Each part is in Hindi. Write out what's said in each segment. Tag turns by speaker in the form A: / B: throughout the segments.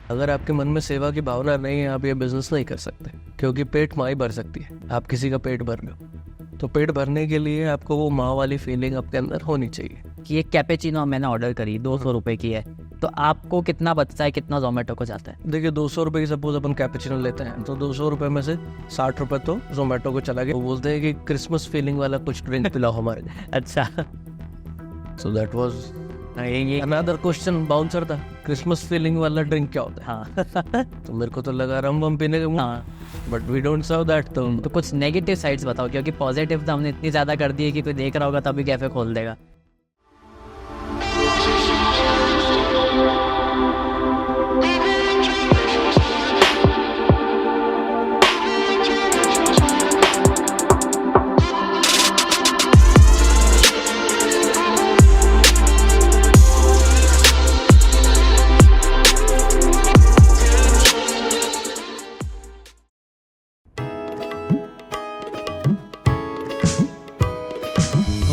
A: अगर आपके मन में सेवा की भावना नहीं है, आप ये बिजनेस नहीं कर सकते, क्योंकि पेट माँ ही भर सकती है। आप किसी का पेट भर रहे हो, तो पेट भरने के लिए आपको वो माँ वाली फीलिंग आपके अंदर होनी चाहिए।
B: कि एक कैपेचिनो मैंने ऑर्डर करी 200 रुपए की है, तो आपको कितना बचता है, कितना जोमेटो को जाता है?
A: देखिए 200 रुपये की सपोज अपन कैपेचिनो लेते हैं, तो 200 रुपये में से 60 रुपये तो जोमेटो को चला गया। वो बोलते हैं कि क्रिसमस फीलिंग वाला कुछ ड्रिंक पिलाओ हमारे को।
B: अच्छा,
A: सो दैट वाज
B: ये
A: अनदर क्वेश्चन बाउंसर था, क्रिसमस फीलिंग वाला ड्रिंक क्या होता है?
B: हाँ
A: तो मेरे को तो लगा रम बम पीने का,
B: हाँ।
A: But we don't serve that.
B: तो कुछ नेगेटिव साइड्स बताओ, क्योंकि पॉजिटिव तो हमने इतनी ज़्यादा कर दी है कि कोई देख रहा होगा तभी कैफे खोल देगा।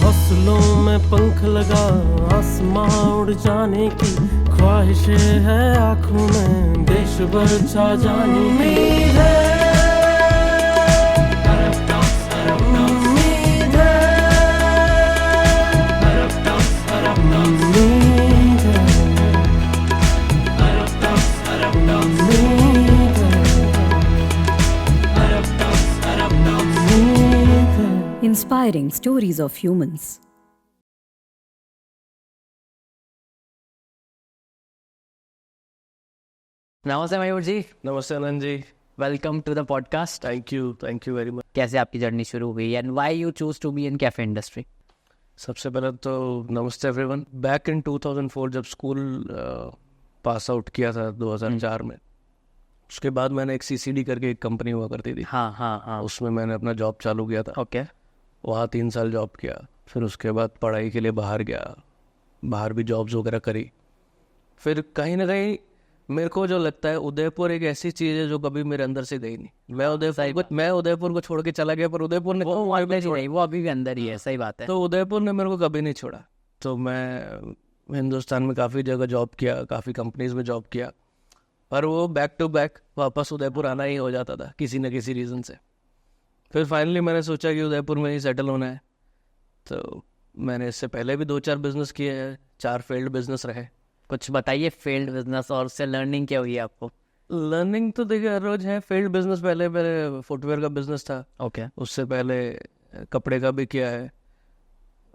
C: हौसलों में पंख लगा आसमां उड़ जाने की ख्वाहिशें है आंखों में, देश भर छा जाने की उम्मीद है, उम्मीद है, उम्मीद है।
D: Inspiring stories of humans.
B: नमस्ते मयूर जी,
A: नमस्ते Anand ji,
B: welcome to the podcast.
A: Thank you very much.
B: कैसे आपकी जर्नी शुरू हुई and why you choose to be in cafe industry?
A: सबसे पहले तो नमस्ते एवरीवन। बैक इन 2004 जब स्कूल पास आउट किया था 2004 में, उसके बाद मैंने एक सीसीडी करके एक कंपनी हुआ करती थी,
B: हाँ हाँ हाँ,
A: उसमें मैंने अपना जॉब चालू किया था।
B: ओके।
A: वहाँ 3 साल जॉब किया, फिर उसके बाद पढ़ाई के लिए बाहर गया, बाहर भी जॉब्स वगैरह करी। फिर कहीं ना कहीं मेरे को जो लगता है उदयपुर एक ऐसी चीज़ है जो कभी मेरे अंदर से गई नहीं। मैं उदयपुर को छोड़ के चला गया, पर उदयपुर ने
B: वो नहीं, वो अभी भी अंदर ही है, सही बात है।
A: तो उदयपुर ने मेरे को कभी नहीं छोड़ा। तो मैं हिंदुस्तान में काफ़ी जगह जॉब किया, काफ़ी कंपनीज में जॉब किया, पर वो बैक टू बैक वापस उदयपुर आना ही हो जाता था किसी न किसी रीज़न से। फिर फाइनली मैंने सोचा कि उदयपुर में ही सेटल होना है। तो मैंने इससे पहले भी 2-4 बिजनेस किए हैं, 4 फेल्ड बिजनेस रहे।
B: कुछ बताइए फेल्ड बिजनेस और उससे लर्निंग क्या हुई आपको?
A: लर्निंग तो देखिए हर रोज है। फेल्ड बिजनेस पहले मेरे फुटवेयर का बिजनेस था,
B: ओके।
A: उससे पहले कपड़े का भी किया है,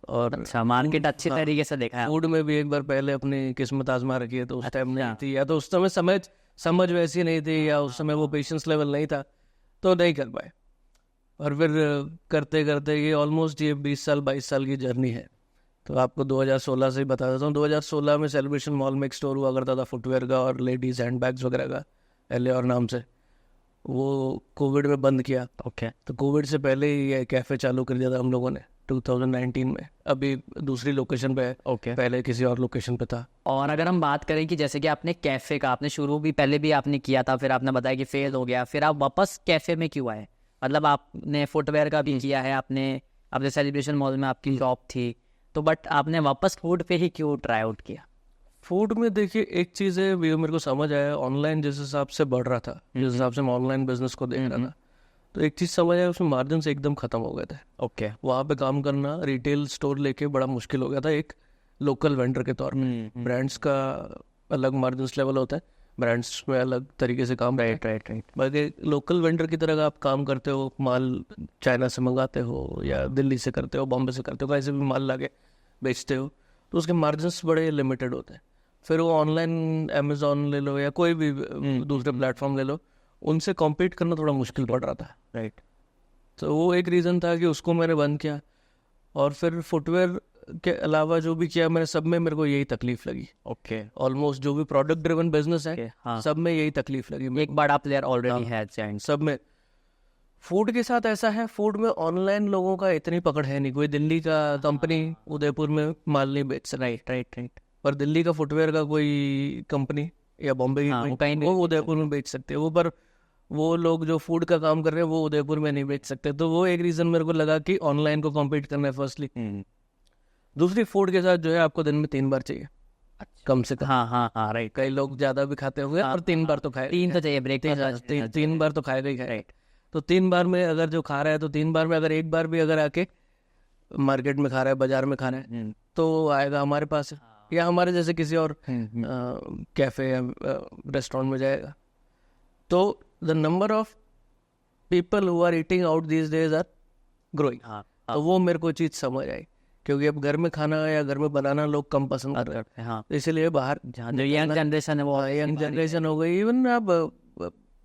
A: और
B: अच्छा, मार्केट अच्छी तरीके से देखा है।
A: फूड में भी एक बार पहले अपनी किस्मत आजमा रखी है। तो उस टाइम नहीं थी, या तो उस समय समझ वैसी नहीं थी, या उस समय वो पेशेंस लेवल नहीं था, तो नहीं कर पाए। और फिर करते करते ये ऑलमोस्ट ये 20 साल 22 साल की जर्नी है। तो आपको 2016 से ही बता देता हूँ। 2016 में सेलिब्रेशन मॉल में एक स्टोर हुआ करता था फुटवेयर का और लेडीज़ हैंड बैग्स वगैरह का, LA और नाम से। वो कोविड में बंद किया।
B: ओके।
A: तो कोविड से पहले ही ये कैफ़े चालू कर दिया था हम लोगों ने 2019 में। अभी दूसरी लोकेशन पे है,
B: ओके।
A: पहले किसी और लोकेशन पे था।
B: और अगर हम बात करें कि जैसे कि आपने कैफे का आपने शुरू भी पहले भी आपने किया था, फिर आपने बताया कि फेल हो गया, फिर आप वापस कैफे में क्यों आए? मतलब आपने फुटवेयर का भी किया है, आपने सेलिब्रेशन मॉल में आपकी जॉब थी, तो बट आपने वापस फूड पे ही क्यों ट्राई आउट किया?
A: फूड में देखिए एक चीज़ है, ये मेरे को समझ आया, ऑनलाइन जिस हिसाब से बढ़ रहा था, जिस हिसाब से मैं ऑनलाइन बिजनेस को देख रहा था, तो एक चीज़ समझ आया, उसमें मार्जिन से एकदम ख़त्म हो गए थे।
B: ओके।
A: वहाँ पे काम करना, रिटेल स्टोर लेके बड़ा मुश्किल हो गया था एक लोकल वेंडर के तौर पे। ब्रांड्स का अलग मार्जिन लेवल होता है, ब्रांड्स में अलग तरीके से काम।
B: राइट।
A: बाकी लोकल वेंडर की तरह आप काम करते हो, माल चाइना से मंगाते हो या दिल्ली से करते हो, बॉम्बे से करते हो, कहीं से भी माल लाके बेचते हो, तो उसके मार्जिन्स बड़े लिमिटेड होते हैं। फिर वो ऑनलाइन अमेजोन ले लो या कोई भी दूसरे प्लेटफॉर्म ले लो, उनसे कॉम्पीट करना थोड़ा मुश्किल पड़ रहा था।
B: राइट।
A: तो वो एक रीज़न था कि उसको मैंने बंद किया। और फिर फुटवेयर के अलावा जो भी किया मैंने, सब में मेरे को यही तकलीफ लगी।
B: ओके।
A: ऑलमोस्ट जो भी प्रोडक्ट ड्रिवन बिजनेस है,
B: हाँ।
A: सब में यही तकलीफ लगी।
B: एक बड़ा प्लेयर ऑलरेडी है जॉइंट।
A: सब में। फूड के साथ ऐसा है, फूड में ऑनलाइन लोगों का इतनी पकड़ है नहीं। कोई दिल्ली का कंपनी उदयपुर में माल नहीं बेच सकता।
B: राइट।
A: पर दिल्ली का फुटवेयर का कोई कंपनी या बॉम्बे की वो उदयपुर में बेच सकते हैं वो, पर वो लोग जो फूड का काम कर रहे हैं वो उदयपुर में नहीं बेच सकते। तो वो एक रीज़न मेरे को लगा कि ऑनलाइन को कॉम्पीट करना है फर्स्टली। दूसरी, फूड के साथ जो है आपको दिन में 3 बार चाहिए। कम से कम।
B: हाँ हाँ हाँ राइट।
A: कई लोग ज्यादा भी खाते होंगे और 3 बार तो खाए,
B: 3 तो चाहिए ब्रेकफास्ट।
A: 3 बार तो खाएगा ही खाएगा। तो 3 बार में अगर जो खा रहा है, तो 3 बार में अगर एक बार भी अगर आके मार्केट में खा रहा है, बाजार में खा रहा है, तो आएगा हमारे पास या हमारे जैसे किसी और कैफे या रेस्टोरेंट में जाएगा। तो the number of people who are eating out these days are growing. तो वो मेरे को चीज़ समझ आई, क्योंकि अब घर में खाना या घर में बनाना लोग कम पसंद कर रहे हैं।
B: हाँ,
A: इसलिए बाहर
B: जो यंग जनरेशन है वो
A: यंग जनरेशन हो गई। इवन अब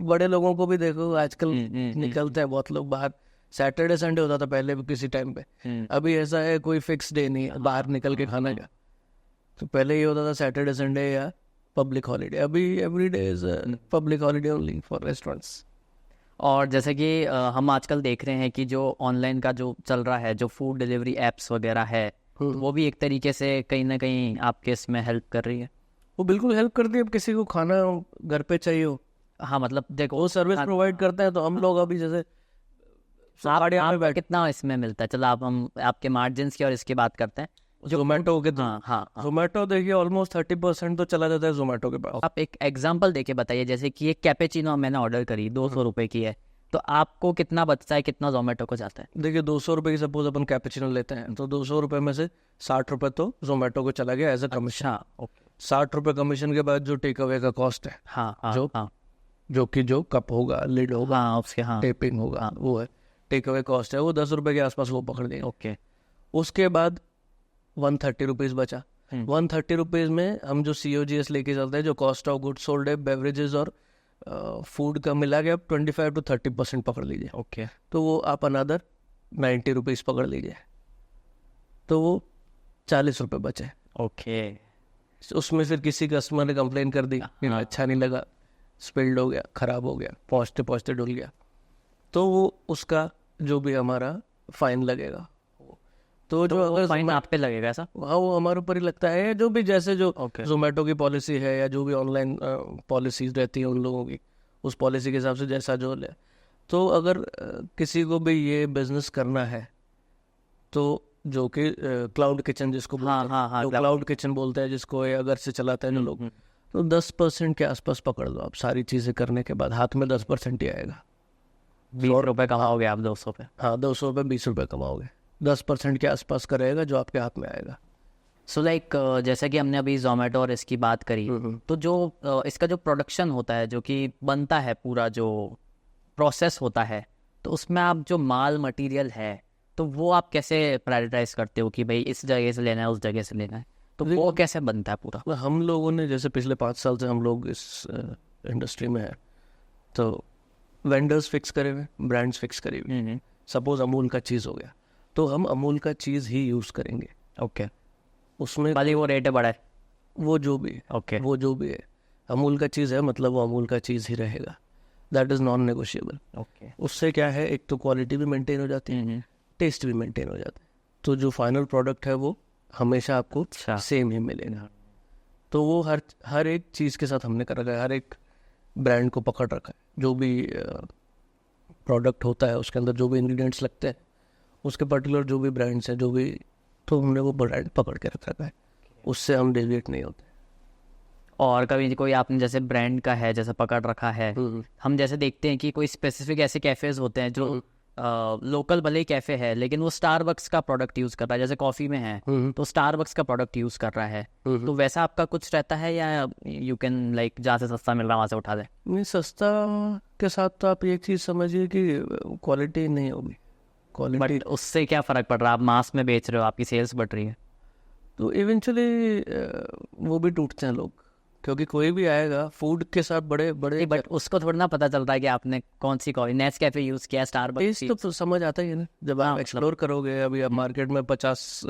A: बड़े लोगों को भी देखो आजकल निकलते हैं बहुत लोग बाहर। सैटरडे संडे होता था पहले भी किसी टाइम पे, अभी ऐसा है कोई फिक्स डे नहीं है बाहर निकल के खाने का। तो पहले ये होता था सैटरडे संडे या पब्लिक हॉलीडे, अभी every day is public holiday only for restaurants.
B: और जैसे कि हम आजकल देख रहे हैं कि जो ऑनलाइन का जो चल रहा है, जो फूड डिलीवरी एप्स वगैरह है, तो वो भी एक तरीके से कहीं ना कहीं आपके इसमें हेल्प कर रही है।
A: वो बिल्कुल हेल्प करती है। अब किसी को खाना घर पे चाहिए हो,
B: हाँ मतलब देखो
A: वो सर्विस प्रोवाइड करते हैं। तो हम लोग अभी जैसे
B: आप कितना इसमें मिलता है, चलो आप हम आपके मार्जिन की और इसकी बात करते हैं।
A: जोमेटो के,
B: हाँ हाँ,
A: जोमेटो देखिए ऑलमोस्ट 30% तो चला जाता है जोमेटो के पास।
B: आप एक एग्जांपल देके बताइए, जैसे कि एक कैपेचिनो मैंने ऑर्डर करी 200 रुपए की है, तो आपको कितना बचता है, कितना जोमेटो को जाता है?
A: देखिए 200 रुपये की सपोज अपन कैपेचिनो लेते हैं, तो 200 रुपये में से 60 रुपये तो जोमेटो को चला गया एज अ कमीशन।
B: हाँ ओके,
A: 60 रुपये कमीशन के बाद जो टेक अवे का कॉस्ट है,
B: हाँ हाँ
A: जो
B: हाँ
A: जो कि जो कप होगा, लिड होगा,
B: हाँ उसके, हाँ
A: टेपिंग होगा, वो है टेक अवे कॉस्ट है, वो 10 रुपये के आसपास वो पकड़ देंगे।
B: ओके।
A: उसके बाद 130 रुपीज़ बचा। 130 रुपीज़ में हम जो COGS लेके चलते हैं, जो कॉस्ट ऑफ गुड सोल्ड है, बेवरेजेस और फूड का मिला के आप 25 to 30% पकड़ लीजिए।
B: ओके,
A: तो वो आप अनदर 90 रुपीज़ पकड़ लीजिए, तो वो 40 रुपये बचे।
B: ओके।
A: उसमें फिर किसी कस्टमर ने कंप्लेन कर दी, अच्छा नहीं लगा, स्पिल्ड हो गया, ख़राब हो गया, पहुँचते पहुँचते डुल गया, तो वो उसका जो भी हमारा फाइन लगेगा, तो जो अगर
B: फाइन आप पे लगेगा ऐसा?
A: हाँ वो हमारे ऊपर ही लगता है। जो भी जैसे जो
B: Okay.
A: जोमेटो की पॉलिसी है या जो भी ऑनलाइन पॉलिसीज रहती है उन लोगों की, उस पॉलिसी के हिसाब से जैसा जो ले। तो अगर किसी को भी ये बिजनेस करना है, तो जो कि क्लाउड किचन जिसको
B: हाँ,
A: क्लाउड किचन बोलते हैं जिसको, या अगर से चलाते हैं जो लोग, तो 10% के आसपास पकड़ लो आप। सारी चीज़ें करने के बाद हाथ में 10% ही आएगा।
B: 20 रुपए कमाओगे आप 200 पे?
A: हाँ 200 रुपये 20 रुपये कमाओगे, 10% के आसपास का रहेगा जो आपके हाथ में आएगा।
B: सो लाइक जैसा कि हमने अभी जोमेटो और इसकी बात करी, तो जो इसका जो प्रोडक्शन होता है, जो कि बनता है, पूरा जो प्रोसेस होता है, तो उसमें आप जो माल मटेरियल है, तो वो आप कैसे प्रायोरिटाइज करते हो कि भाई इस जगह से लेना है, उस जगह से लेना है, तो वो कैसे बनता है पूरा?
A: हम लोगों ने जैसे पिछले 5 साल से हम लोग इस इंडस्ट्री में हैं, तो वेंडर्स फिक्स करे हुए, ब्रांड्स फिक्स करे हुए। सपोज अमूल का चीज़ हो गया, तो हम अमूल का चीज़ ही यूज़ करेंगे।
B: ओके,
A: उसमें
B: भले वो रेट बड़ा है,
A: वो जो भी है,
B: ओके,
A: वो जो भी है अमूल का चीज़ है, मतलब वो अमूल का चीज़ ही रहेगा। That is non negotiable.
B: Okay.
A: उससे क्या है, एक तो क्वालिटी भी मेंटेन हो जाती है, टेस्ट भी मेंटेन हो जाता है, तो जो फाइनल प्रोडक्ट है वो हमेशा आपको सेम ही मिलेगा। तो वो हर एक चीज़ के साथ हमने कर रखा है, हर एक ब्रांड को पकड़ रखा है। जो भी प्रोडक्ट होता है उसके अंदर जो भी इंग्रेडिएंट्स लगते हैं, उसके पर्टिकुलर जो भी ब्रांड्स हैं, जो भी, तो हमने वो ब्रांड पकड़ के रख रखा है, उससे हम डेविएट नहीं होते।
B: और कभी कोई आपने जैसे ब्रांड का है जैसे पकड़ रखा है, हम जैसे देखते हैं कि कोई स्पेसिफिक ऐसे कैफेज होते हैं जो लोकल भले ही कैफे है, लेकिन वो स्टारबक्स का प्रोडक्ट यूज कर रहा है, जैसे कॉफी में है तो स्टारबक्स का प्रोडक्ट यूज कर रहा है, तो वैसा आपका कुछ रहता है, या यू कैन लाइक जहाँ से सस्ता मिल रहा है वहाँ से उठा दे?
A: नहीं, सस्ता के साथ तो आप एक चीज़ समझिए कि क्वालिटी नहीं होगी। क्वालिटी,
B: बट उससे क्या फ़र्क पड़ रहा है? आप मास में बेच रहे हो, आपकी सेल्स बढ़ रही है,
A: तो इवेंचुअली वो भी टूटते हैं लोग, क्योंकि कोई भी आएगा फूड के साथ बड़े बड़े,
B: बट उसको थोड़ा ना पता चलता है कि आपने कौन सी कॉफी, नेस्कैफे यूज़ किया, स्टारबक्स।
A: तो समझ आता ही है ना जब आप एक्सप्लोर करोगे। अभी आप मार्केट में 50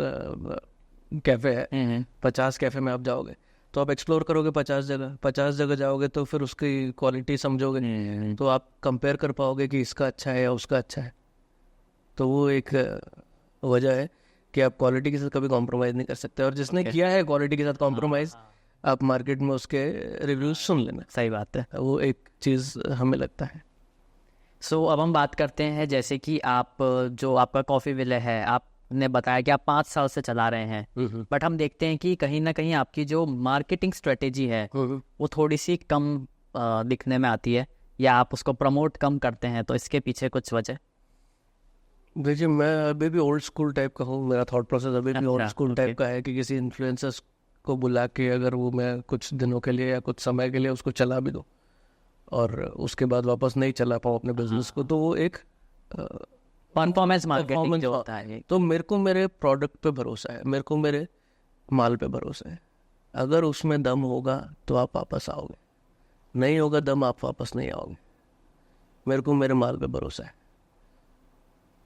A: कैफ़े है, 50 कैफ़े में आप जाओगे तो आप एक्सप्लोर करोगे 50 जगह जाओगे, तो फिर उसकी क्वालिटी समझोगे, तो आप कंपेयर कर पाओगे कि इसका अच्छा है या उसका अच्छा है। तो वो एक वजह है कि आप क्वालिटी के साथ कभी कॉम्प्रोमाइज़ नहीं कर सकते, और जिसने किया है क्वालिटी के साथ कॉम्प्रोमाइज़, आप मार्केट में उसके रिव्यूज सुन लेना।
B: सही बात है,
A: वो एक चीज़ हमें लगता है।
B: सो अब हम बात करते हैं जैसे कि आप जो आपका कॉफ़ी विले है, आप आपने बताया कि आप 5 साल से चला रहे हैं, बट हम देखते हैं कि कहीं ना कहीं आपकी जो मार्केटिंग स्ट्रेटेजी है वो थोड़ी सी कम दिखने में आती है, या आप उसको प्रमोट कम करते हैं, तो इसके पीछे कुछ वजह?
A: देखिए, मैं अभी भी ओल्ड स्कूल टाइप का हूँ, मेरा थॉट प्रोसेस अभी भी ओल्ड
B: अच्छा,
A: स्कूल टाइप का है कि किसी इन्फ्लुएंसर्स को बुला के अगर वो मैं कुछ दिनों के लिए या कुछ समय के लिए उसको चला भी दूँ और उसके बाद वापस नहीं चला पाऊँ अपने बिजनेस को, तो वो एक
B: परफॉर्मेंस मार्केटिंग
A: performance
B: जो
A: हाँ।
B: होता है।
A: तो मेरे को मेरे प्रोडक्ट पे भरोसा है, मेरे को मेरे माल पे भरोसा है। अगर उसमें दम होगा तो आप वापस आओगे, नहीं होगा दम आप वापस नहीं आओगे। मेरे को मेरे माल पे भरोसा है,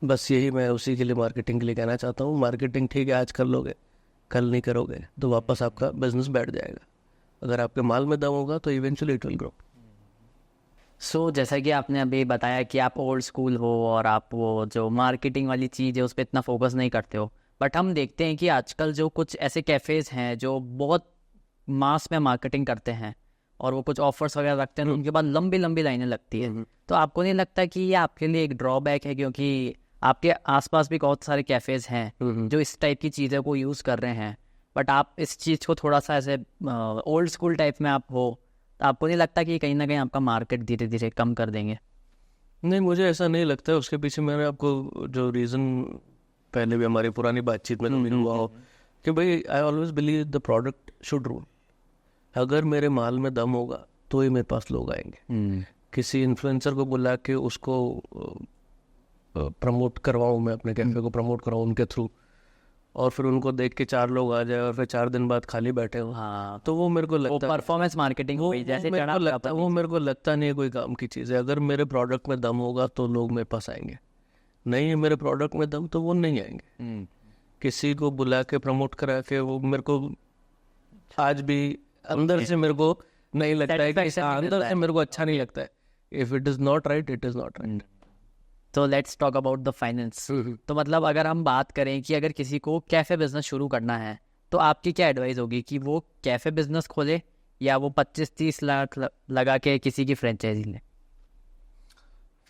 A: बस यही मैं उसी के लिए मार्केटिंग के लिए कहना चाहता हूँ। मार्केटिंग ठीक है, आज कर लोगे, कल नहीं करोगे तो वापस आपका बिजनेस बैठ जाएगा। अगर आपके माल में दम होगा तो इवेंचुअली इट विल ग्रो।
B: सो जैसा कि आपने अभी बताया कि आप ओल्ड स्कूल हो और आप वो जो मार्केटिंग वाली चीज़ है उस पर इतना फोकस नहीं करते हो, बट हम देखते हैं कि आजकल जो कुछ ऐसे कैफ़ेज़ हैं जो बहुत मास में मार्केटिंग करते हैं और वो कुछ ऑफर्स वगैरह रखते हैं, तो उनके बाद लंबी लंबी लाइनें लगती है। तो आपको नहीं लगता कि ये आपके लिए एक ड्रॉबैक है, क्योंकि आपके आसपास भी बहुत सारे कैफ़ेज़ हैं जो इस टाइप की चीज़ों को यूज़ कर रहे हैं, बट आप इस चीज़ को थोड़ा सा ऐसे ओल्ड स्कूल टाइप में आप हो, तो आपको नहीं लगता कि कहीं ना कहीं आपका मार्केट धीरे धीरे कम कर देंगे?
A: नहीं, मुझे ऐसा नहीं लगता है। उसके पीछे मैंने आपको जो रीज़न पहले भी हमारी पुरानी बातचीत में कभी हुआ हो कि भाई I always believe the product should rule. अगर मेरे माल में दम होगा तो ही मेरे पास लोग आएंगे। किसी इन्फ्लुएंसर को बुला के उसको प्रमोट करवाऊँ, मैं अपने कैफे को प्रमोट कराऊँ उनके थ्रू, और फिर उनको देख के 4 लोग आ जाए और फिर 4 दिन बाद खाली बैठे हो,
B: हाँ,
A: तो वो मेरे को लगता है
B: परफॉर्मेंस मार्केटिंग
A: वो
B: जैसे
A: मेरे को लगता
B: चढ़ा
A: वो मेरे को लगता नहीं है कोई काम की चीज़ है। अगर मेरे प्रोडक्ट में दम होगा तो लोग मेरे पास आएंगे, नहीं है मेरे प्रोडक्ट में दम तो वो नहीं आएंगे। किसी को बुला के प्रमोट करा के वो मेरे को आज भी अंदर से मेरे को नहीं लगता है कि अंदर से मेरे को अच्छा नहीं लगता है। If it is not right, it is not right.
B: तो let's talk about the finance. तो मतलब अगर हम बात करें कि अगर किसी को कैफ़े बिजनेस शुरू करना है, तो आपकी क्या एडवाइस होगी कि वो कैफ़े बिजनेस खोले या वो 25-30 लाख लगा के किसी की फ्रेंचाइजी ले?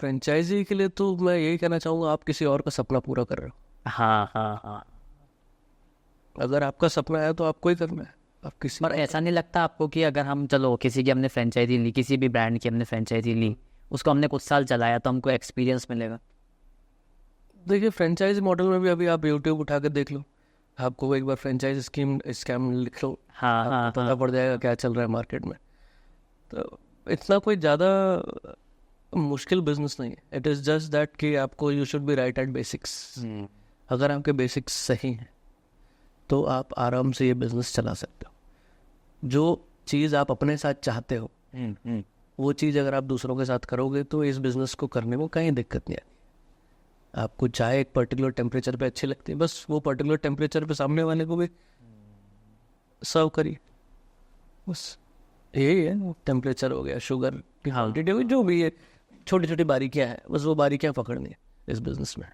A: फ्रेंचाइजी के लिए तो मैं यही कहना चाहूँगा, आप किसी और का सपना पूरा कर रहे हो।
B: हाँ हाँ हाँ।
A: अगर आपका सपना है तो आपको ही करना है, आप किसी
B: पर ऐसा नहीं लगता आपको कि अगर हम चलो किसी की हमने फ्रेंचाइजी ली, किसी भी ब्रांड की हमने फ्रेंचाइजी ली, उसको हमने कुछ साल चलाया तो हमको एक्सपीरियंस मिलेगा?
A: देखिए, फ्रेंचाइजी मॉडल में भी अभी आप यूट्यूब उठा के देख लो, आपको एक बार फ्रेंचाइज स्कैम लिख लो,
B: हाँ हाँ,
A: पता पड़ जाएगा क्या चल रहा है मार्केट में। तो इतना कोई ज़्यादा मुश्किल बिजनेस नहीं है। इट इज़ जस्ट दैट कि आपको you should be right at basics. अगर आपके बेसिक्स सही हैं तो आप आराम से ये बिज़नेस चला सकते हो। जो चीज़ आप अपने साथ चाहते हो वो चीज़ अगर आप दूसरों के साथ करोगे तो इस बिज़नेस को करने में कहीं दिक्कत नहीं आती। आपको चाय एक पर्टिकुलर टेम्परेचर पे अच्छी लगती है, बस वो पर्टिकुलर टेम्परेचर पे सामने वाले को भी सर्व करिए, बस यही है। टेम्परेचर हो गया, शुगर की क्वांटिटी हो गई, जो भी है छोटी छोटी बारीकियाँ हैं, बस वो बारीकियाँ पकड़नी है इस बिज़नेस में।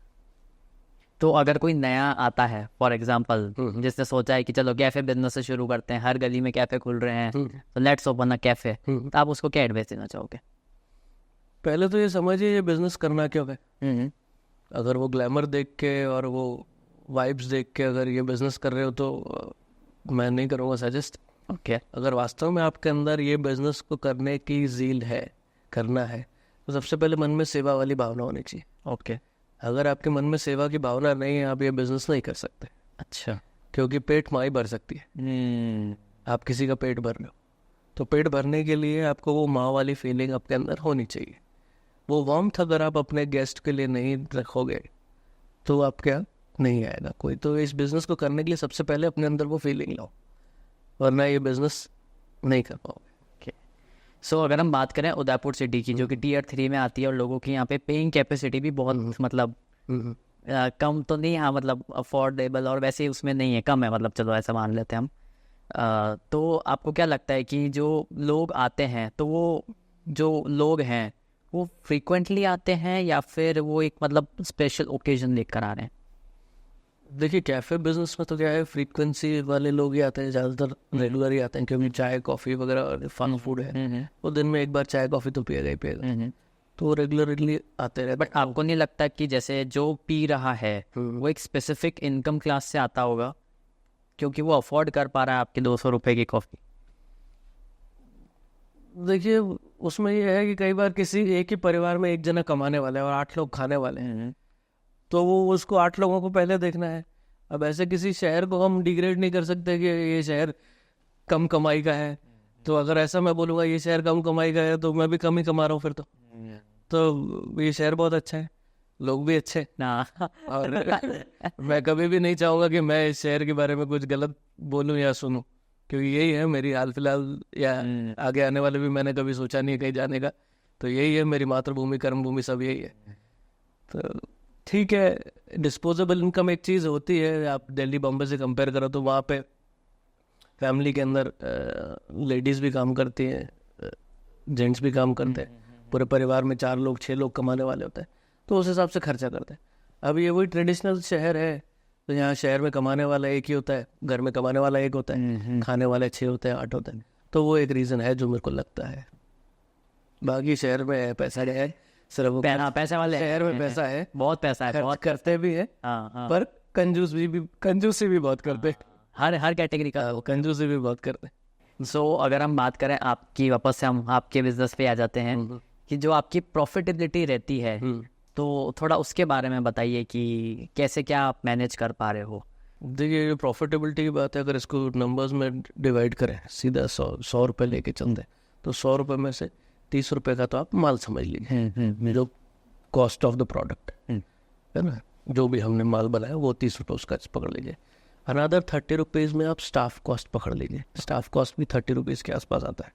B: तो अगर कोई नया आता है फॉर एग्जांपल, जिसने सोचा है कि चलो कैफ़े बिजनेस से शुरू करते हैं, हर गली में कैफ़े खुल रहे हैं, तो लेट्स ओपन अ कैफ़े, तो आप उसको क्या एडवाइस देना चाहोगे?
A: पहले तो ये समझिए ये बिज़नेस करना क्यों है। अगर वो ग्लैमर देख के और वो वाइब्स देख के अगर ये बिज़नेस कर रहे हो तो मैं नहीं करूँगा सजेस्ट।
B: ओके।
A: अगर वास्तव में आपके अंदर ये बिज़नेस को करने की ज़ील है, करना है, तो सबसे पहले मन में सेवा वाली भावना होनी चाहिए।
B: ओके।
A: अगर आपके मन में सेवा की भावना नहीं है, आप ये बिज़नेस नहीं कर सकते।
B: अच्छा।
A: क्योंकि पेट माँ ही भर सकती है। आप किसी का पेट भर रहे हो तो पेट भरने के लिए आपको वो माँ वाली फीलिंग आपके अंदर होनी चाहिए। वो वार्मथ अगर आप अपने गेस्ट के लिए नहीं रखोगे तो आप क्या नहीं आएगा कोई। तो इस बिज़नेस को करने के लिए सबसे पहले अपने अंदर वो फीलिंग लाओ, वरना ये बिज़नेस नहीं कर पाओगे।
B: सो अगर हम बात करें उदयपुर सिटी की, जो कि Tier 3 में आती है, और लोगों की यहाँ पे पेइंग कैपेसिटी भी बहुत मतलब कम तो नहीं, हाँ मतलब अफोर्डेबल, और वैसे उसमें नहीं है, कम है, मतलब चलो ऐसा मान लेते हैं हम। तो आपको क्या लगता है कि जो लोग आते हैं, तो वो जो लोग हैं वो फ्रीक्वेंटली आते हैं या फिर वो एक मतलब स्पेशल ओकेजन लेकर आ रहे हैं?
A: देखिए, कैफ़े बिजनेस में तो क्या है, फ्रीक्वेंसी वाले लोग ही आते हैं, ज़्यादातर रेगुलर ही आते हैं, क्योंकि चाय कॉफ़ी वगैरह फन फूड है, वो दिन में एक बार चाय कॉफ़ी तो पिएगा ही पिएगा। तो वो रेगुलरली आते रहते
B: बट आपको नहीं लगता कि जैसे जो पी रहा है वो एक स्पेसिफिक इनकम क्लास से आता होगा, क्योंकि वो अफोर्ड कर पा रहा है आपके 200 रुपए की कॉफ़ी?
A: देखिए उसमें ये है कि कई बार किसी एक ही परिवार में एक जना कमाने वाला है और 8 लोग खाने वाले हैं, तो वो उसको 8 लोगों को पहले देखना है। अब ऐसे किसी शहर को हम डिग्रेड नहीं कर सकते कि ये शहर कम कमाई का है, तो अगर ऐसा मैं बोलूँगा ये शहर कम कमाई का है तो मैं भी कम ही कमा रहा हूँ फिर तो ये शहर बहुत अच्छा है, लोग भी अच्छे
B: ना
A: और मैं कभी भी नहीं चाहूँगा कि मैं इस शहर के बारे में कुछ गलत बोलूँ या सुनूँ, क्योंकि यही है मेरी हाल फिलहाल या आगे आने वाले भी मैंने कभी सोचा नहीं है कहीं जाने का, तो यही है मेरी मातृभूमि कर्मभूमि सब यही है। तो ठीक है, डिस्पोजेबल इनकम एक चीज़ होती है, आप दिल्ली बॉम्बे से कंपेयर करो तो वहाँ पे फैमिली के अंदर लेडीज़ भी काम करती हैं, जेंट्स भी काम करते हैं, पूरे परिवार में 4 लोग 6 लोग कमाने वाले होते हैं, तो उस हिसाब से खर्चा करते हैं। अब ये वही ट्रेडिशनल शहर है, तो यहाँ शहर में कमाने वाला एक ही होता है, घर में कमाने वाला एक होता है, खाने वाले 6 होते हैं 8 होते हैं, तो वो एक रीज़न है जो मेरे को लगता है। बाकी शहर में पैसा है, सिर्फ वो
B: पैसे वाले
A: शहर में पैसा है,
B: बहुत पैसा है,
A: खर्च
B: बहुत
A: करते भी है, पर कंजूसी भी बहुत करते हैं।
B: हर कैटेगरी का।
A: कंजूसी भी बहुत करते हैं।
B: सो अगर हम बात करें आपकी, वापस से हम आपके बिजनेस पे आ जाते हैं कि जो आपकी प्रॉफिटेबिलिटी रहती है, तो थोड़ा उसके बारे में बताइए कि कैसे क्या आप मैनेज कर पा रहे हो?
A: देखिए ये प्रॉफिटेबिलिटी की बात है, अगर इसको नंबर्स में डिवाइड करें, सीधा 100 रुपये लेके चलते हैं, तो 100 रुपये में से 30 रुपये का तो आप माल समझ लीजिए, जो कॉस्ट ऑफ द प्रोडक्ट है ना, जो भी हमने माल बनाया वो 30 रुपये उसका पकड़ लीजिए। अनदर 30 रुपीज़ में आप स्टाफ कॉस्ट पकड़ लीजिए, स्टाफ कॉस्ट भी 30 रुपीज़ के आसपास आता है।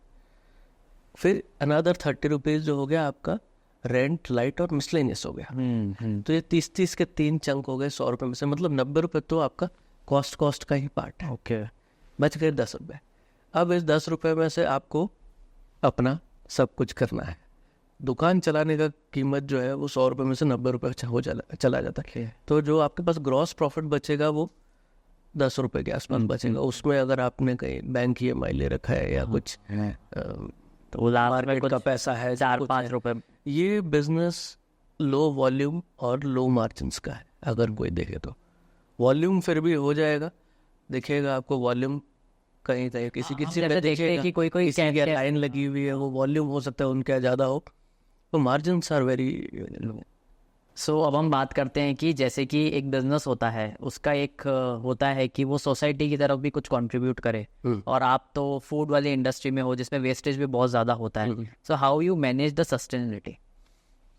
A: फिर अनदर 30 रुपीज़ जो हो गया आपका रेंट, लाइट और मिसलेनियस हो गया, तो ये 30 के 3 चंक हो गए 100 रुपये में से, मतलब 90 रुपये तो आपका कॉस्ट का ही पार्ट है।
B: ओके,
A: बच गए 10 रुपये। अब इस 10 रुपये में से आपको अपना सब कुछ करना है। दुकान चलाने का कीमत जो है वो 100 रुपये में से 90 रुपये हो चला जाता है, तो जो आपके पास ग्रॉस प्रॉफिट बचेगा वो 10 रुपये के आसपास बचेगा। उसमें अगर आपने कहीं बैंक EMI ले रखा है या कुछ
B: तो
A: मार्केट का पैसा है
B: 4-5 रुपये,
A: ये बिजनेस लो वॉल्यूम और लो मार्जिन्स का है। अगर कोई देखे तो वॉल्यूम फिर भी हो जाएगा, देखिएगा आपको वॉल्यूम कहीं किसी में देखिएगा
B: कि कोई
A: किसी की लाइन लगी हुई है, वो वॉल्यूम हो सकता है उनका ज़्यादा हो, तो मार्जिन्स आर वेरी लो।
B: सो अब हम बात करते हैं कि जैसे कि एक बिजनेस होता है, उसका एक होता है कि वो सोसाइटी की तरफ भी कुछ कंट्रीब्यूट करे, और आप तो फूड वाली इंडस्ट्री में हो जिसमें वेस्टेज भी बहुत ज़्यादा होता है। So how you manage the sustainability?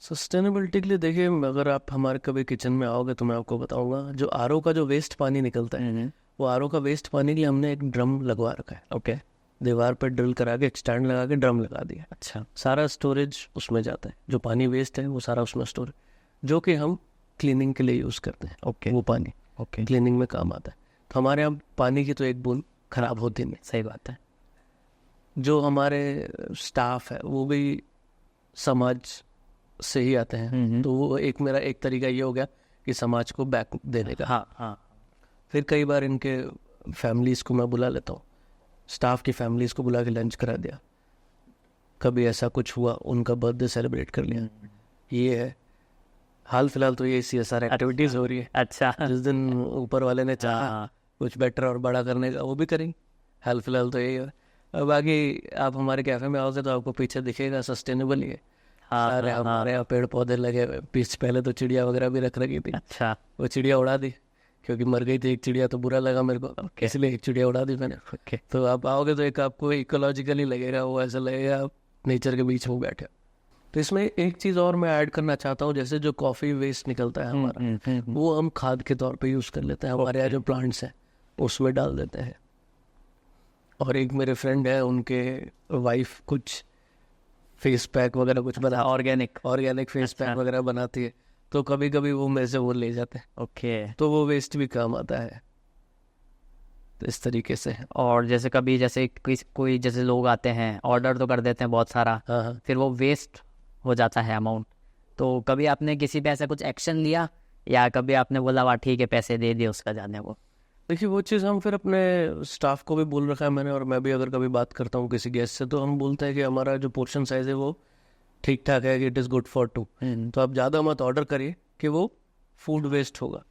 A: Sustainability के लिए देखिए, अगर आप हमारे कभी किचन में आओगे तो मैं आपको बताऊंगा, जो RO का जो वेस्ट पानी निकलता है, वो RO का वेस्ट पानी के लिए हमने एक ड्रम लगवा रखा है।
B: ओके,
A: दीवार पर ड्रिल करा के एक स्टैंड लगा के ड्रम लगा दिया।
B: अच्छा,
A: सारा स्टोरेज उसमें जाता है, जो पानी वेस्ट है वो सारा उसमें स्टोर, जो कि हम क्लीनिंग के लिए यूज़ करते हैं।
B: ओके,
A: वो पानी क्लीनिंग में काम आता है। तो हमारे यहाँ पानी की तो एक बूंद खराब होती नहीं।
B: सही बात है।
A: जो हमारे स्टाफ है वो भी समाज से ही आते हैं, तो वो एक मेरा एक तरीका ये हो गया कि समाज को बैक देने का।
B: हाँ।
A: फिर कई बार इनके फैमिलीज़ को मैं बुला लेता हूँ, स्टाफ की फैमिलीज़ को बुला के लंच करा दिया, कभी ऐसा कुछ हुआ उनका बर्थडे सेलिब्रेट कर लिया। ये है हाल फिलहाल तो ये CSR एक्टिविटीज़ हो रही है।
B: अच्छा,
A: जिस दिन ऊपर वाले ने चाहा कुछ बेटर और बड़ा करने का वो भी करेंगे। हाल फिलहाल तो यही है। बाकी आप हमारे कैफ़े में आओगे तो आपको पीछे दिखेगा सस्टेनेबल ही है, सारे हमारे यहाँ पेड़ पौधे लगे हुए। पहले तो चिड़िया वगैरह भी रख रखी थी।
B: अच्छा,
A: वो चिड़िया उड़ा दी क्योंकि मर गई थी एक चिड़िया, तो बुरा लगा मेरे को, इसलिए एक चिड़िया उड़ा दी मैंने। तो आप आओगे तो एक आपको इकोलॉजिकली लगेगा, वो ऐसा लगेगा आप नेचर के बीच में बैठे। तो इसमें एक चीज़ और मैं ऐड करना चाहता हूँ, जैसे जो कॉफ़ी वेस्ट निकलता है हमारा, वो हम खाद के तौर पे यूज़ कर लेते हैं। हमारे यहाँ जो प्लांट्स हैं उसमें डाल देते हैं। और एक मेरे फ्रेंड है, उनके वाइफ कुछ फेस पैक वगैरह कुछ बना, ऑर्गेनिक फेस पैक वगैरह बनाती है, तो कभी कभी वो मेरे से वो ले जाते हैं।
B: ओके,
A: तो वो वेस्ट भी काम आता है। तो इस तरीके से।
B: और जैसे कभी जैसे कोई जैसे लोग आते हैं, ऑर्डर तो कर देते हैं बहुत सारा,
A: हाँ,
B: फिर वो वेस्ट हो जाता है अमाउंट, तो कभी आपने किसी पे ऐसा कुछ एक्शन लिया, या कभी आपने बोला वाह ठीक है पैसे दे दिए उसका जाने को?
A: देखिए वो चीज़ हम फिर अपने स्टाफ को भी बोल रखा है मैंने, और मैं भी अगर कभी बात करता हूँ किसी गेस्ट से तो हम बोलते हैं कि हमारा जो पोर्शन साइज़ है वो ठीक ठाक है कि इट इज़ गुड फॉर 2, तो आप ज़्यादा मत ऑर्डर करिए कि वो फूड वेस्ट होगा।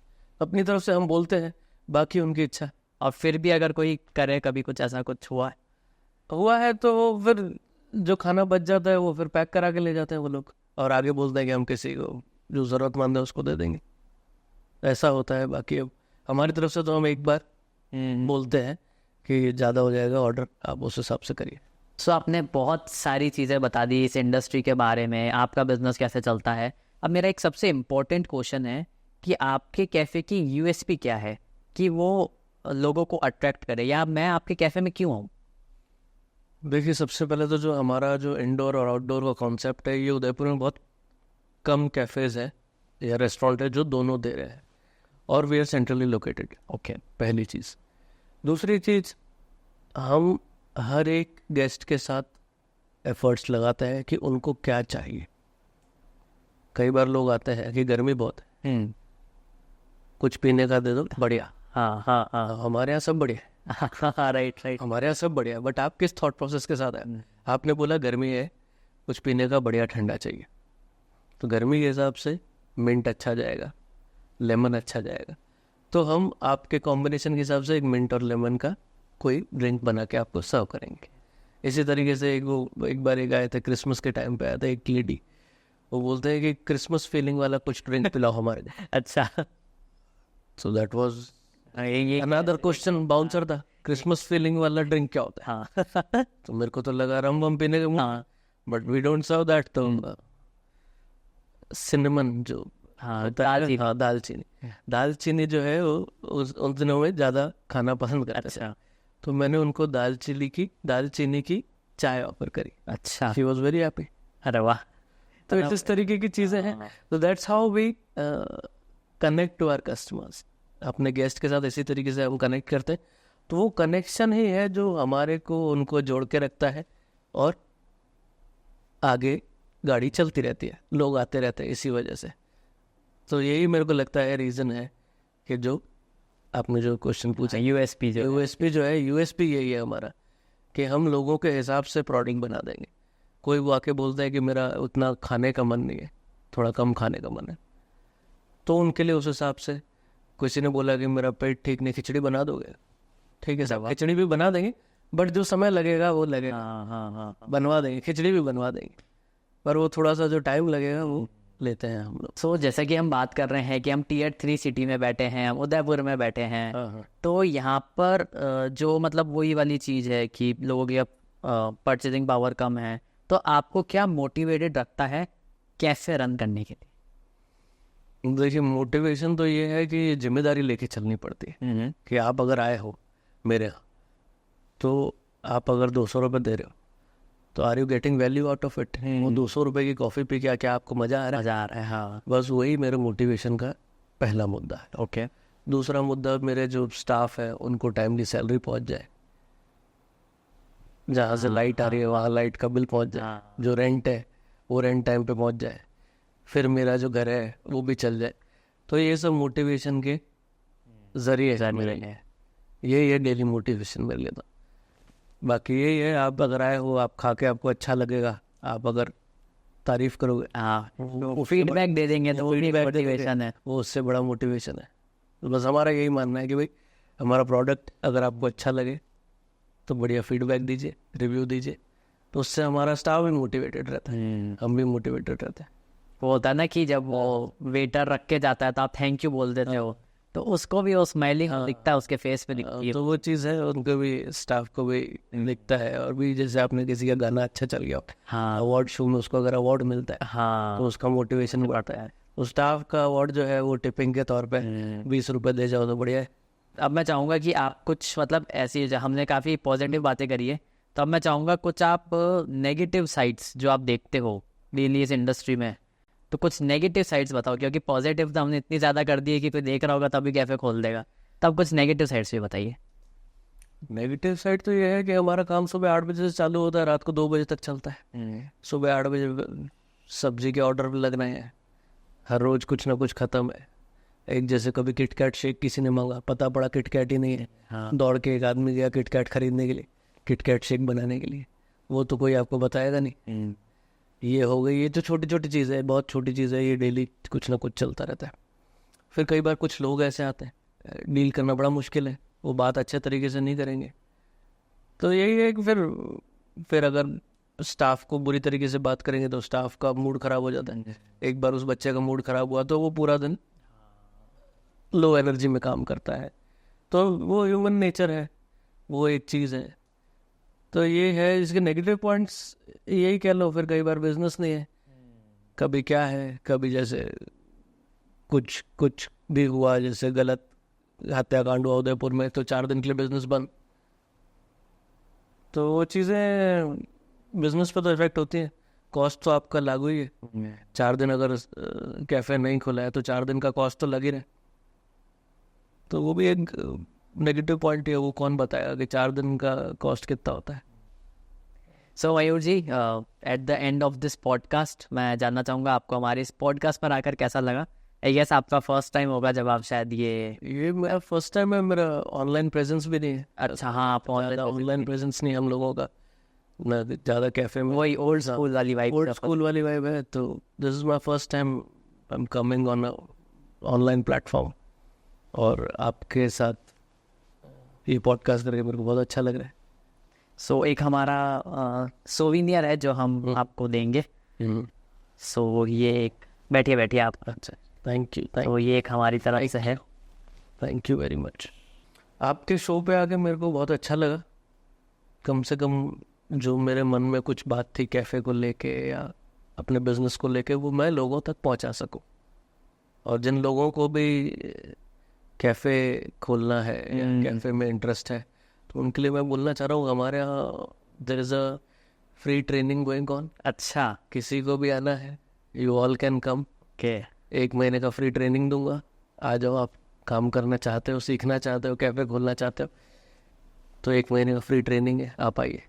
A: अपनी तरफ से हम बोलते हैं, बाकी उनकी इच्छा।
B: और फिर भी अगर कोई करे, कभी कुछ ऐसा कुछ हुआ है?
A: तो फिर जो खाना बच जाता है वो फिर पैक करा के ले जाते हैं वो लोग, और आगे बोलते हैं कि हम किसी को जो ज़रूरतमंद है उसको दे देंगे। ऐसा होता है। बाकी अब हमारी तरफ से तो हम एक बार बोलते हैं कि ज़्यादा हो जाएगा ऑर्डर, आप उस हिसाब से करिए।
B: सो आपने बहुत सारी चीज़ें बता दी इस इंडस्ट्री के बारे में, आपका बिजनेस कैसे चलता है। अब मेरा एक सबसे इम्पोर्टेंट क्वेश्चन है कि आपके कैफ़े की यूएसपी क्या है कि वो लोगों को अट्रैक्ट करे, या मैं आपके कैफ़े में क्यों आऊँ?
A: देखिए, सबसे पहले तो जो हमारा जो इंडोर और आउटडोर का कॉन्सेप्ट है, ये उदयपुर में बहुत कम कैफ़ेज़ है या रेस्टोरेंट है जो दोनों दे रहे हैं, और we are centrally located. Okay, पहली चीज़। दूसरी चीज़, हम हर एक गेस्ट के साथ एफर्ट्स लगाते हैं कि उनको क्या चाहिए। कई बार लोग आते हैं कि गर्मी बहुत है, कुछ पीने का दे दो, बढ़िया।
B: हाँ,
A: हमारे यहाँ सब बढ़िया है।
B: राइट।
A: हमारे यहाँ सब बढ़िया, बट आप किस थॉट प्रोसेस के साथ आए? आपने बोला गर्मी है, कुछ पीने का बढ़िया ठंडा चाहिए, तो गर्मी के हिसाब से मिंट अच्छा जाएगा, लेमन अच्छा जाएगा, तो हम आपके कॉम्बिनेशन के हिसाब से एक मिंट और लेमन का कोई ड्रिंक बना के आपको सर्व करेंगे। इसी तरीके से एक बार आए थे, क्रिसमस के टाइम पे आया था एक लेडी, वो बोलते हैं कि क्रिसमस फीलिंग वाला कुछ ड्रिंक पिलाओ हमारे को।
B: अच्छा,
A: सो दैट वाज
B: ये
A: अनदर क्वेश्चन, बाउंसर था, क्रिसमस फीलिंग वाला ड्रिंक क्या होता है?
B: हाँ
A: तो मेरे को तो लगा रम वम पीने के मुंह, but we don't serve that. तो सिनेमन जो दालचीनी जो है वो उन दिनों में ज़्यादा खाना पसंद करते हैं, तो मैंने उनको दालचीनी की चाय ऑफर करी।
B: अच्छा,
A: शी वॉज वेरी हैप्पी।
B: अरे वाह।
A: तो इस तरीके की चीज़ें हैं। तो that's how we connect to our customers. अपने गेस्ट के साथ इसी तरीके से हम कनेक्ट करते हैं, तो वो कनेक्शन ही है जो हमारे को उनको जोड़ के रखता है, और आगे गाड़ी चलती रहती है, लोग आते रहते हैं इसी वजह से। तो यही मेरे को लगता है रीज़न है कि जो आपने जो क्वेश्चन पूछा,
B: यूएसपी
A: जो है, यूएसपी यही है हमारा कि हम लोगों के हिसाब से प्रोडक्ट बना देंगे। कोई वो आके बोलता है कि मेरा उतना खाने का मन नहीं है, थोड़ा कम खाने का मन है, तो उनके लिए उस हिसाब से, किसी ने बोला कि मेरा पेट ठीक नहीं, खिचड़ी बना दोगे? ठीक है साहब, खिचड़ी भी बना देंगे, बट जो समय लगेगा वो लगेगा।
B: हाँ,
A: बनवा देंगे, खिचड़ी भी बनवा देंगे, पर वो थोड़ा सा जो टाइम लगेगा वो लेते हैं हम लोग।
B: सो जैसे कि हम बात कर रहे हैं कि हम Tier 3 सिटी में बैठे हैं, हम उदयपुर में बैठे हैं, तो यहाँ पर जो मतलब वही वाली चीज़ है कि लोगों की अब परचेजिंग पावर कम है, तो आपको क्या मोटिवेटेड रखता है कैफे रन करने के लिए?
A: देखिए, मोटिवेशन तो ये है कि जिम्मेदारी लेके चलनी पड़ती है कि आप अगर आए हो मेरे यहाँ, तो आप अगर 200 रुपये दे रहे हो, तो are you getting value out of it? वो 200 रुपये की कॉफ़ी पी के क्या आपको मज़ा आ रहा है?
B: हाँ।
A: बस वही मेरे मोटिवेशन का पहला मुद्दा है।
B: ओके।
A: दूसरा मुद्दा, मेरे जो स्टाफ है उनको टाइमली सैलरी पहुंच जाए, जहाँ से लाइट आ रही है वहाँ लाइट का बिल पहुंच जाए, जो रेंट है वो रेंट टाइम पे पहुंच जाए, फिर मेरा जो घर है वो भी चल जाए। तो ये सब मोटिवेशन के ज़रिए है मेरे लिए, यही है डेली मोटिवेशन मेरे लिए। तो बाकी यही है, आप अगर आए हो, आप खा के आपको अच्छा लगेगा, आप अगर तारीफ करोगे,
B: वो फीडबैक दे देंगे तो वो भी मोटिवेशन है,
A: वो उससे बड़ा मोटिवेशन है। तो बस हमारा यही मानना है कि भाई हमारा प्रोडक्ट अगर आपको अच्छा लगे तो बढ़िया फीडबैक दीजिए, रिव्यू दीजिए, तो उससे हमारा स्टाफ भी मोटिवेटेड रहता है, हम भी मोटिवेटेड रहते हैं।
B: वो होता है ना कि जब वो वेटर रख के जाता है तो आप थैंक यू बोल देते हो, तो उसको भी वो स्माइलिंग दिखता है, उसके फेस पे दिखती है,
A: तो वो चीज़ है, उनको भी, स्टाफ को भी दिखता है। और भी जैसे आपने किसी का गाना अच्छा चल गया, अवार्ड शो में उसको अगर अवार्ड मिलता है, तो उसका मोटिवेशन बढ़ता है। तो स्टाफ का अवार्ड जो है वो टिपिंग के तौर पे 20 रुपये दे जाओ तो बढ़िया है।
B: अब मैं चाहूँगा कि आप कुछ मतलब ऐसी, हमने काफ़ी पॉजिटिव बातें करी है, तो अब मैं चाहूँगा कुछ आप नेगेटिव साइड्स जो आप देखते हो डेली इस इंडस्ट्री में, तो कुछ नेगेटिव साइड्स बताओ, क्योंकि पॉजिटिव तो हमने इतनी ज़्यादा कर दी है कि कोई देख रहा होगा तभी कैफ़े खोल देगा, तब कुछ नेगेटिव साइड्स भी बताइए।
A: नेगेटिव साइड तो ये है कि हमारा काम सुबह 8 बजे से चालू होता है, रात को 2 बजे तक चलता है। सुबह 8 बजे सब्जी के ऑर्डर भी लग रहे हैं, हर रोज़ कुछ ना कुछ ख़त्म है। एक जैसे कभी किटकैट शेक किसी ने मांगा, पता पड़ा किटकैट ही नहीं है, दौड़ के एक आदमी गया किटकैट खरीदने के लिए, किटकैट शेक बनाने के लिए, वो तो कोई आपको बताएगा नहीं। ये हो गई, ये जो छोटी छोटी चीज़ें है, बहुत छोटी चीज़ है, ये डेली कुछ ना कुछ चलता रहता है। फिर कई बार कुछ लोग ऐसे आते हैं, डील करना बड़ा मुश्किल है, वो बात अच्छे तरीके से नहीं करेंगे। तो यही है कि फिर अगर स्टाफ को बुरी तरीके से बात करेंगे तो स्टाफ का मूड ख़राब हो जाता है। एक बार उस बच्चे का मूड ख़राब हुआ तो वो पूरा दिन लो एनर्जी में काम करता है। तो वो ह्यूमन नेचर है, वो एक चीज़ है। तो ये है इसके नेगेटिव पॉइंट्स, यही कह लो। फिर कई बार बिजनेस नहीं है, कभी क्या है, कभी जैसे कुछ भी हुआ, जैसे गलत हत्याकांड हुआ उदयपुर में, तो 4 दिन के लिए बिजनेस बंद। तो वो चीज़ें बिजनेस पे तो इफेक्ट होती हैं। कॉस्ट तो आपका लागू ही है। 4 दिन अगर कैफ़े नहीं खुला है तो 4 दिन का कॉस्ट तो लग ही रहा है। तो वो भी एक नेगेटिव पॉइंट है। वो कौन बताएगा कि 4 दिन का कॉस्ट कितना होता है।
B: So Mayur ji, at the end of this podcast मैं जानना चाहूँगा आपको हमारे इस पॉडकास्ट पर आकर कैसा लगा। आई गेस आपका फर्स्ट टाइम होगा जब आप शायद
A: ये मेरा फर्स्ट टाइम है। मेरा ऑनलाइन प्रेजेंस भी नहीं है।
B: अच्छा, हाँ, आप
A: ऑनलाइन प्रेजेंस नहीं हम लोगों का, ना ज़्यादा कैफ़े में।
B: वही ओल्ड स्कूल वाली वाइब,
A: ओल्ड स्कूल वाली वाइब है। तो this is my first time I am coming on online platform, और आपके साथ ये पॉडकास्ट करके मेरे को बहुत अच्छा लग रहा है।
B: सो एक हमारा सोविनियर है जो हम आपको देंगे। सो ये एक बैठिए आप।
A: अच्छा, थैंक यू।
B: तो ये एक हमारी तरफ से है।
A: Thank you very much. आपके शो पे आके मेरे को बहुत अच्छा लगा। कम से कम जो मेरे मन में कुछ बात थी कैफ़े को लेके या अपने बिजनेस को लेके, वो मैं लोगों तक पहुंचा सकूं। और जिन लोगों को भी कैफ़े खोलना है या कैफ़े में इंटरेस्ट है, तो उनके लिए मैं बोलना चाह रहा हूँ, हमारे यहाँ there is a free training going on.
B: अच्छा,
A: किसी को भी आना है, यू ऑल कैन कम।
B: के
A: 1 महीने का फ्री ट्रेनिंग दूंगा। आ जाओ, आप काम करना चाहते हो, सीखना चाहते हो, कैफ़े खोलना चाहते हो, तो 1 महीने का फ्री ट्रेनिंग है, आप आइए।